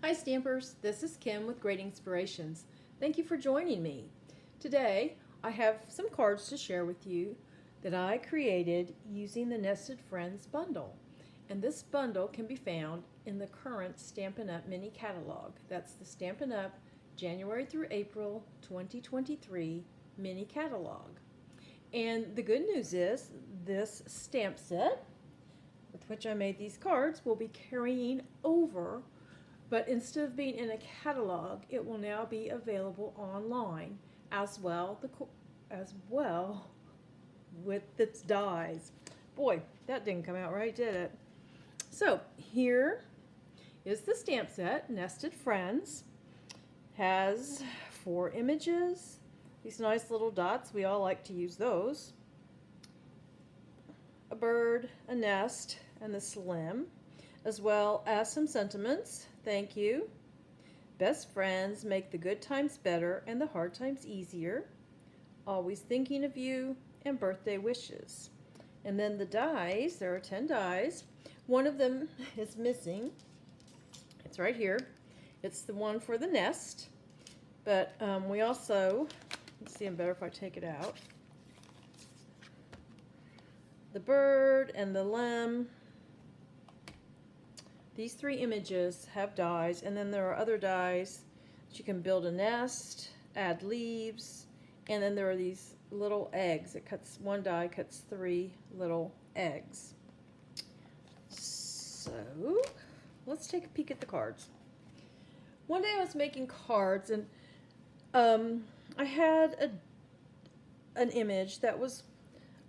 Hi Stampers, this is Kim with Great Inspirations. Thank you for joining me. Today I have some cards to share with you that I created using the Nested Friends bundle. And this bundle can be found in the current Stampin' Up! Mini Catalog. That's the Stampin' Up! January through April 2023 Mini Catalog. And the good news is this stamp set with which I made these cards will be carrying over, but instead of being in a catalog, it will now be available online as well, with its dies. Boy, that didn't come out right, did it? So here is the stamp set, Nested Friends. Has 4 images, these nice little dots, we all like to use those. A bird, a nest, and the slim, as well as some sentiments. Thank you. Best friends make the good times better and the hard times easier. Always thinking of you, and birthday wishes. And then the dies, there are 10 dies. One of them is missing. It's right here. It's the one for the nest. But we also, let's see, I'm better if I take it out. The bird and the limb. These 3 images have dies, and then there are other dies that you can build a nest, add leaves, and then there are these little eggs. It cuts, one die cuts 3 little eggs. So let's take a peek at the cards. One day I was making cards, and I had an image that was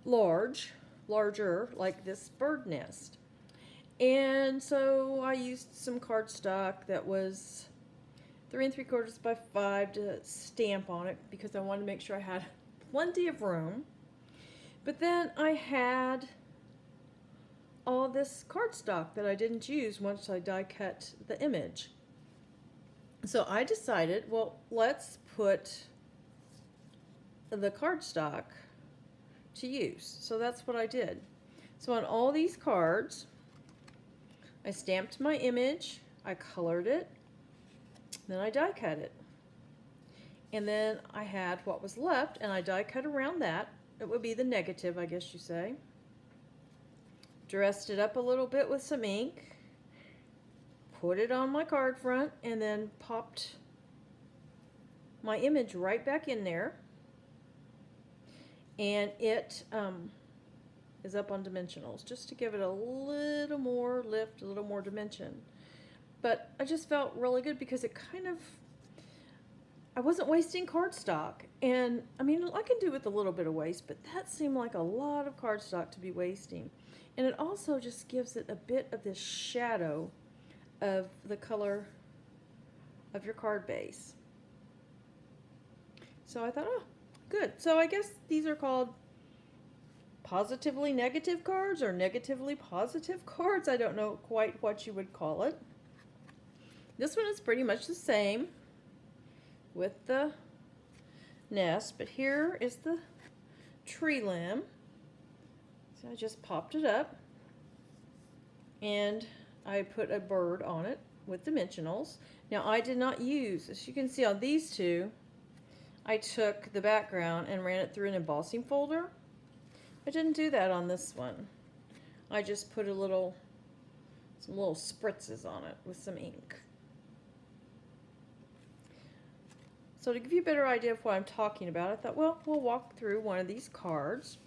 larger, like this bird nest. And so I used some cardstock that was 3 3/4 by 5 to stamp on it because I wanted to make sure I had plenty of room. But then I had all this cardstock that I didn't use once I die cut the image. So I decided, well, let's put the cardstock to use. So that's what I did. So on all these cards, I stamped my image, I colored it, then I die cut it. And then I had what was left, and I die cut around that. It would be the negative, I guess you say. Dressed it up a little bit with some ink, put it on my card front, and then popped my image right back in there. And it is up on dimensionals just to give it a little more lift, a little more dimension. But I just felt really good because it kind of, I wasn't wasting cardstock. And I mean, I can do with a little bit of waste, but that seemed like a lot of cardstock to be wasting. And it also just gives it a bit of this shadow of the color of your card base. So I thought, oh, good. So I guess these are called positively negative cards or negatively positive cards. I don't know quite what you would call it. This one is pretty much the same with the nest, but here is the tree limb. So I just popped it up and I put a bird on it with dimensionals. Now I did not use, as you can see on these two, I took the background and ran it through an embossing folder. I didn't do that on this one. I just put some little spritzes on it with some ink. So to give you a better idea of what I'm talking about, I thought, well, we'll walk through one of these cards.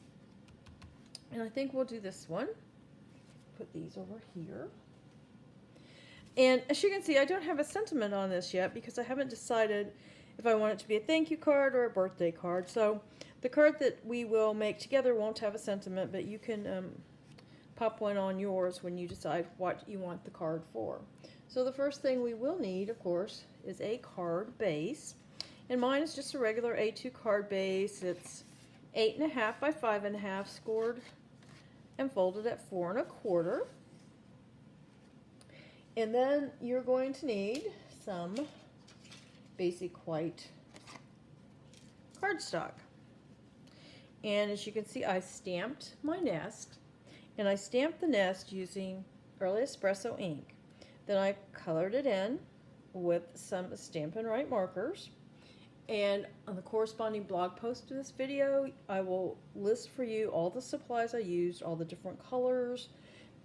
And I think we'll do this one. Put these over here. And as you can see, I don't have a sentiment on this yet because I haven't decided if I want it to be a thank you card or a birthday card. So the card that we will make together won't have a sentiment, but you can pop one on yours when you decide what you want the card for. So the first thing we will need, of course, is a card base. And mine is just a regular A2 card base. It's 8.5 by 5.5, scored and folded at 4 1/4. And then you're going to need some basic white cardstock. And as you can see, I stamped my nest, and I stamped the nest using Early Espresso ink. Then I colored it in with some Stampin' Right markers. And on the corresponding blog post to this video, I will list for you all the supplies I used, all the different colors,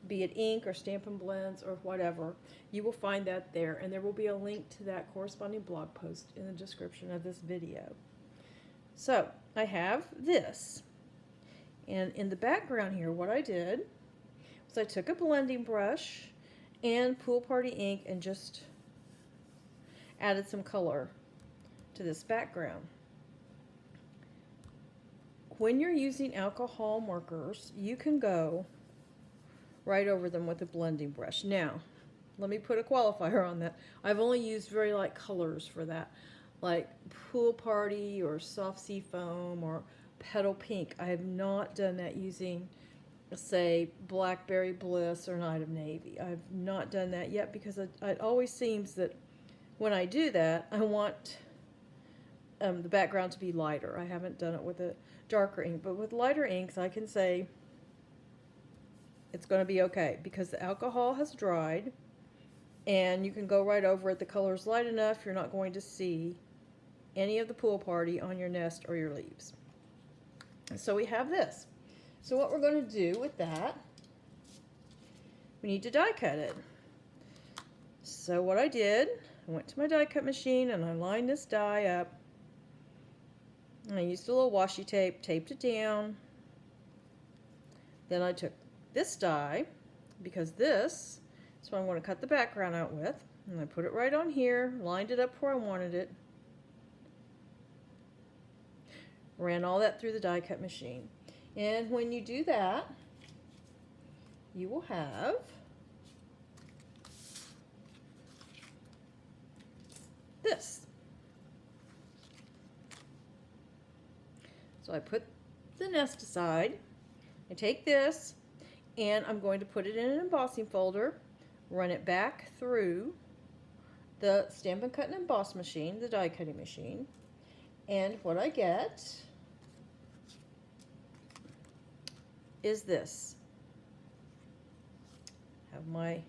be it ink or Stampin' Blends or whatever. You will find that there, and there will be a link to that corresponding blog post in the description of this video. So I have this, and in the background here, what I did was I took a blending brush and Pool Party ink and just added some color to this background. When you're using alcohol markers, you can go right over them with a blending brush. Now, let me put a qualifier on that. I've only used very light colors for that, like Pool Party or Soft Sea Foam or Petal Pink. I have not done that using, say, Blackberry Bliss or Night of Navy. I've not done that yet because it always seems that when I do that, I want the background to be lighter. I haven't done it with a darker ink, but with lighter inks I can say it's going to be okay because the alcohol has dried and you can go right over it. The color's light enough, you're not going to see any of the Pool Party on your nest or your leaves. So we have this. So what we're going to do with that, we need to die cut it. So what I did, I went to my die cut machine and I lined this die up. And I used a little washi tape, taped it down. Then I took this die, because this is what I'm going to cut the background out with, and I put it right on here, lined it up where I wanted it, ran all that through the die cut machine. And when you do that, you will have this. So I put the nest aside, I take this, and I'm going to put it in an embossing folder, run it back through the Stampin' Cut and Emboss machine, the die cutting machine, and what I get is this. I have my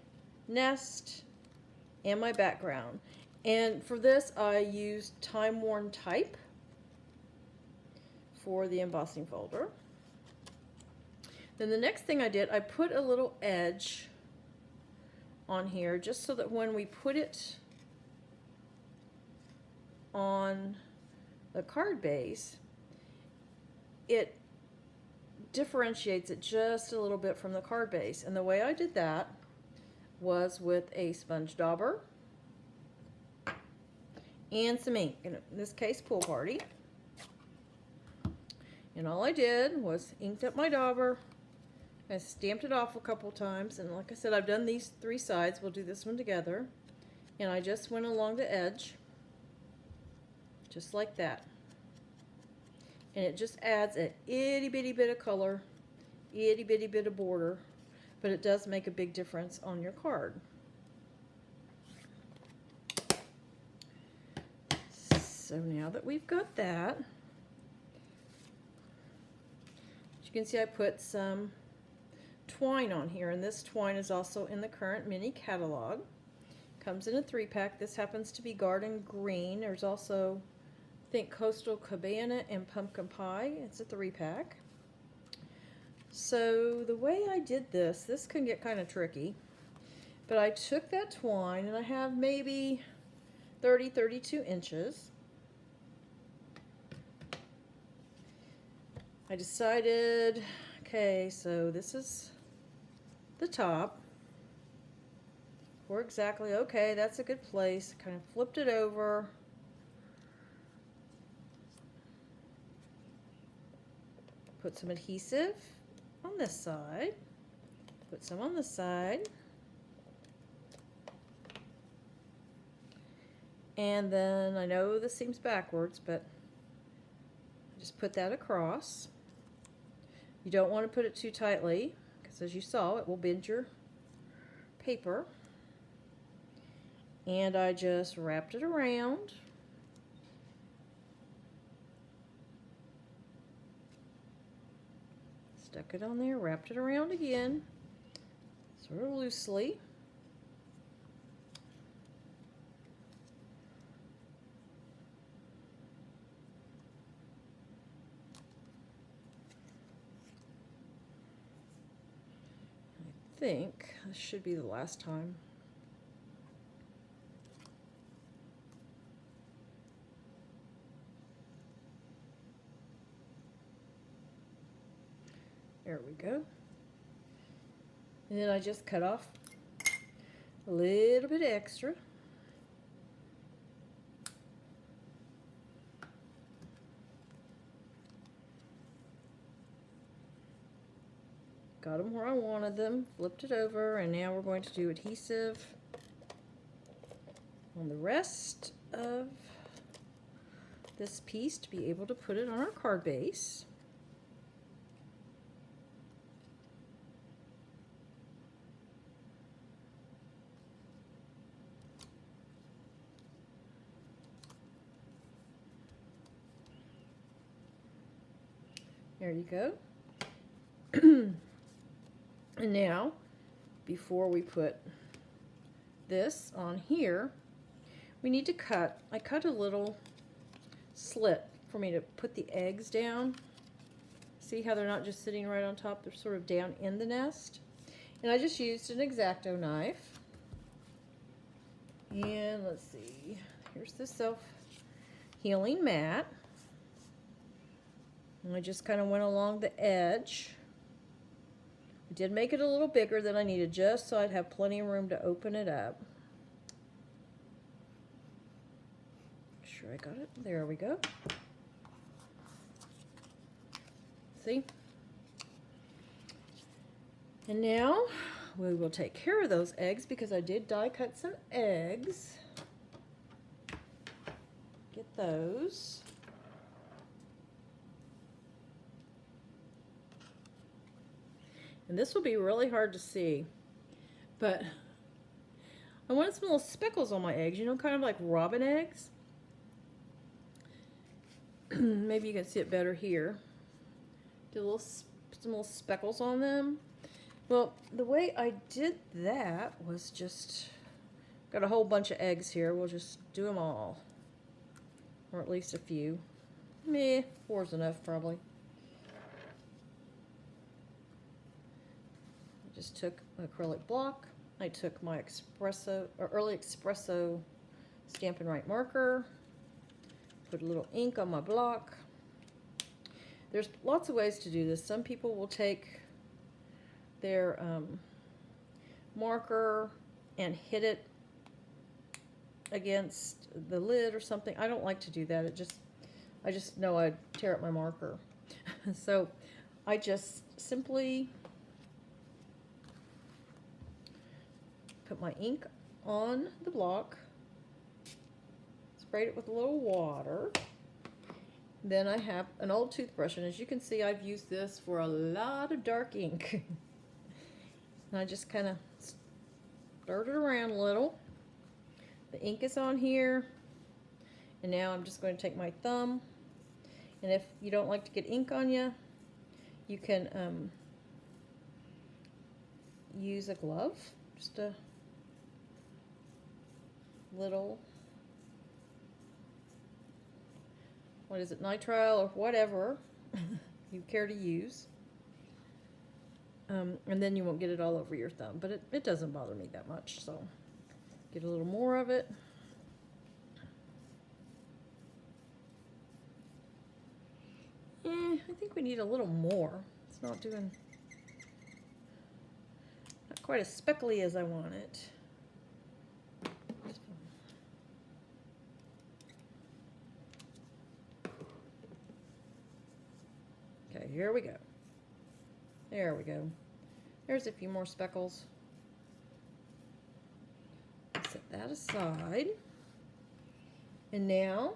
nest and my background. And for this I used Time Worn Type for the embossing folder. Then the next thing I did, I put a little edge on here just so that when we put it on the card base, it differentiates it just a little bit from the card base. And the way I did that was with a sponge dauber and some ink, in this case Pool Party. And all I did was inked up my dauber. I stamped it off a couple times, and like I said, I've done these three sides. We'll do this one together. And I just went along the edge, just like that. And it just adds a itty bitty bit of color, itty bitty bit of border, but it does make a big difference on your card. So now that we've got that, you can see I put some twine on here, and this twine is also in the current mini catalog. Comes in a 3-pack. This happens to be Garden Green. There's also, I think, Coastal Cabana and Pumpkin Pie. It's a 3-pack. So the way I did this can get kind of tricky, but I took that twine, and I have maybe 32 inches. I decided, okay, so this is the top. We're exactly, okay, that's a good place. Kind of flipped it over. Put some adhesive on this side. Put some on this side. And then, I know this seems backwards, but just put that across. You don't want to put it too tightly, because as you saw, it will bend your paper. And I just wrapped it around. Stuck it on there, wrapped it around again, sort of loosely. think this should be the last time. There we go. And then I just cut off a little bit extra. Got them where I wanted them, flipped it over, and now we're going to do adhesive on the rest of this piece to be able to put it on our card base. There you go. And now, before we put this on here, we need to cut. I cut a little slit for me to put the eggs down. See how they're not just sitting right on top, they're sort of down in the nest. And I just used an X-Acto knife. And let's see, here's the self-healing mat. And I just kind of went along the edge. I did make it a little bigger than I needed, just so I'd have plenty of room to open it up. Make sure I got it. There we go. See? And now we will take care of those eggs because I did die cut some eggs. Get those. And this will be really hard to see, but I wanted some little speckles on my eggs, you know, kind of like robin eggs. Maybe you can see it better here. Do some little speckles on them. Well, the way I did that was just, got a whole bunch of eggs here. We'll just do them all, or at least a few. Meh, 4's enough probably. Just took an acrylic block. I took my early espresso Stampin' Right marker, put a little ink on my block. There's lots of ways to do this. Some people will take their marker and hit it against the lid or something. I don't like to do that. I just know I'd tear up my marker. So I just simply put my ink on the block, sprayed it with a little water. Then I have an old toothbrush, and as you can see, I've used this for a lot of dark ink. And I just kind of stirred it around a little. The ink is on here, and now I'm just going to take my thumb, and if you don't like to get ink on you, you can use a glove, just a little, what is it, nitrile or whatever you care to use, and then you won't get it all over your thumb, but it doesn't bother me that much. So get a little more of it. I think we need a little more. It's not quite as speckly as I want it. Okay, here we go. There we go. There's a few more speckles. Set that aside. And now,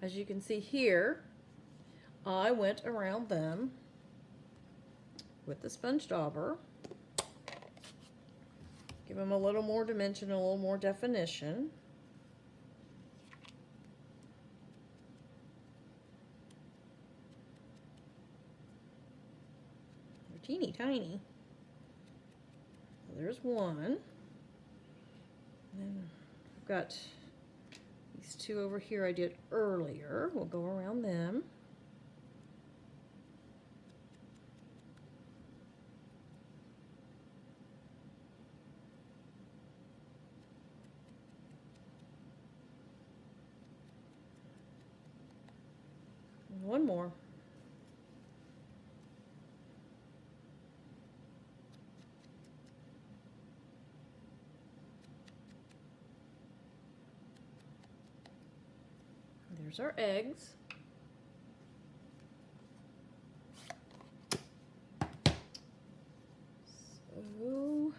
as you can see here, I went around them with the sponge dauber. Give them a little more dimension, a little more definition. They're teeny tiny. So there's one. And then I've got these two over here I did earlier. We'll go around them. one more. There's our eggs. So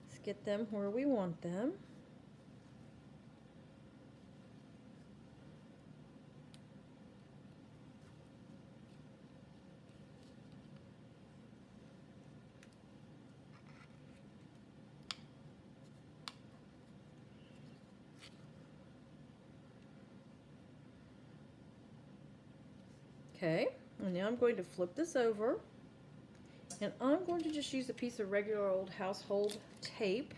let's get them where we want them. Okay, and now I'm going to flip this over, and I'm going to just use a piece of regular old household tape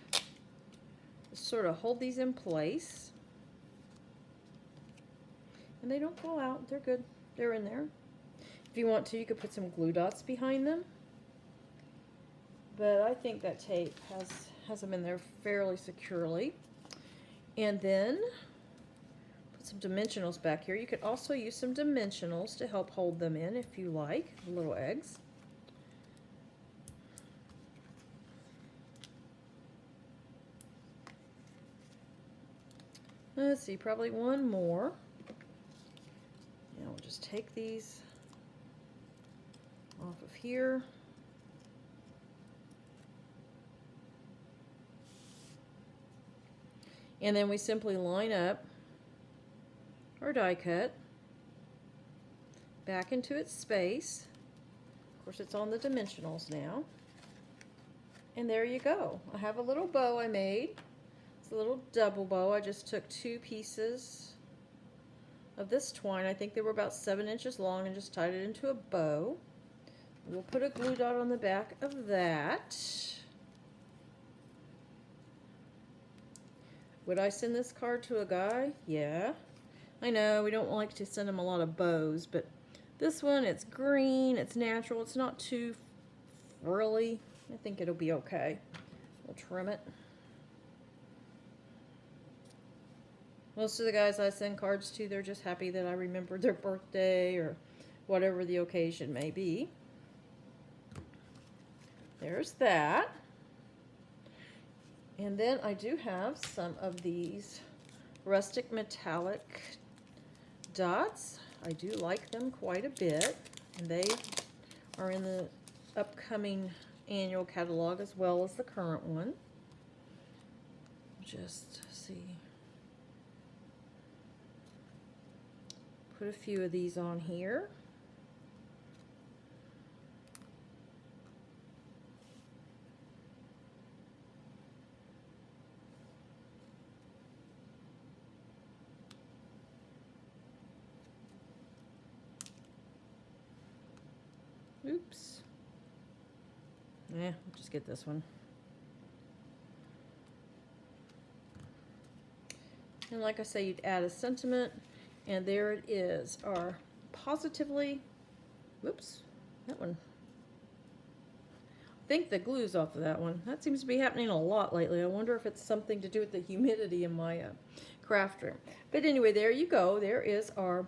to sort of hold these in place. And they don't fall out, they're good, they're in there. If you want to, you could put some glue dots behind them, but I think that tape has them in there fairly securely. And then some dimensionals back here. You could also use some dimensionals to help hold them in if you like, the little eggs. Let's see, probably one more. Now we'll just take these off of here. And then we simply line up our die cut back into its space. Of course, it's on the dimensionals now. And there you go. I have a little bow I made. It's a little double bow. I just took 2 pieces of this twine. I think they were about 7 inches long, and just tied it into a bow. We'll put a glue dot on the back of that. Would I send this card to a guy? Yeah. I know we don't like to send them a lot of bows, but this one, it's green, it's natural, it's not too frilly. I think it'll be okay. We'll trim it. Most of the guys I send cards to, they're just happy that I remembered their birthday or whatever the occasion may be. There's that. And then I do have some of these rustic metallic dots. I do like them quite a bit, and they are in the upcoming annual catalog as well as the current one. Just see, put a few of these on here. Oops. Yeah, we'll just get this one. And like I say, you'd add a sentiment, and there it is, our positively, whoops, that one. I think the glue's off of that one. That seems to be happening a lot lately. I wonder if it's something to do with the humidity in my craft room. But anyway, there you go. There is our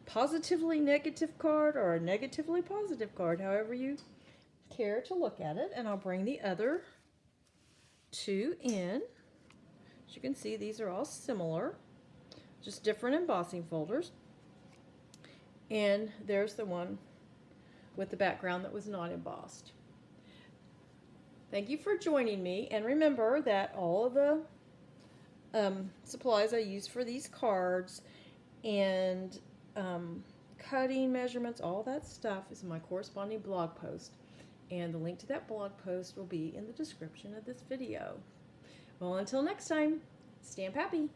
positively negative card, or a negatively positive card, however you care to look at it. And I'll bring the other 2 in. As you can see, these are all similar, just different embossing folders. And there's the one with the background that was not embossed. Thank you for joining me, and remember that all of the supplies I use for these cards and cutting measurements, all that stuff is in my corresponding blog post, and the link to that blog post will be in the description of this video. Well, until next time, stamp happy!